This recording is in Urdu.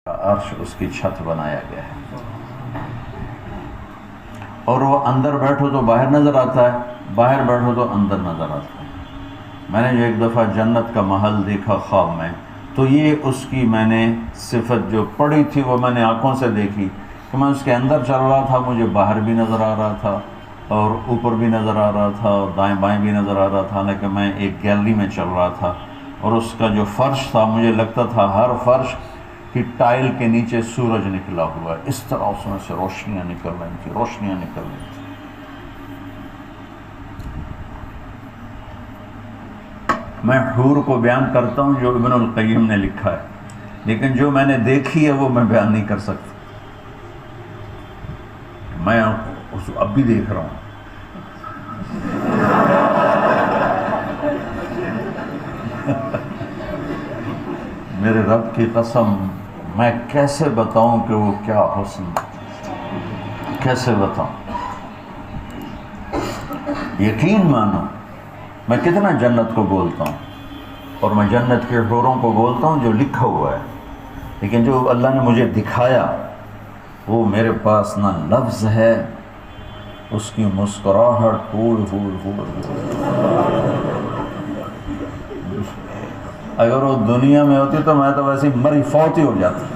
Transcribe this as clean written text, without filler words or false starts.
عرش اس کی چھت بنایا گیا ہے، اور وہ اندر بیٹھو تو باہر نظر آتا ہے، باہر بیٹھو تو اندر نظر آتا ہے۔ میں نے جو ایک دفعہ جنت کا محل دیکھا خواب میں، تو یہ اس کی میں نے صفت جو پڑھی تھی وہ میں نے آنکھوں سے دیکھی کہ میں اس کے اندر چل رہا تھا، مجھے باہر بھی نظر آ رہا تھا اور اوپر بھی نظر آ رہا تھا اور دائیں بائیں بھی نظر آ رہا تھا، حالانکہ میں ایک گیلری میں چل رہا تھا، اور اس کا جو فرش تھا مجھے لگتا تھا ہر فرش کی ٹائل کے نیچے سورج نکلا ہوا ہے، اس طرح اس میں سے روشنیاں نکل رہی تھیں، روشنیاں نکل رہی تھیں۔ میں حور کو بیان کرتا ہوں جو ابن القیم نے لکھا ہے، لیکن جو میں نے دیکھی ہے وہ میں بیان نہیں کر سکتا۔ میں اب بھی دیکھ رہا ہوں۔ میرے رب کی قسم، میں کیسے بتاؤں کہ وہ کیا حسن، کیسے بتاؤں؟ یقین مانو، میں کتنا جنت کو بولتا ہوں اور میں جنت کے حوروں کو بولتا ہوں جو لکھا ہوا ہے، لیکن جو اللہ نے مجھے دکھایا وہ میرے پاس نہ لفظ ہے، اس کی مسکراہٹ پھول پھول پھول۔ اگر وہ دنیا میں ہوتی تو میں تو ویسے مری فوت ہی ہو جاتا۔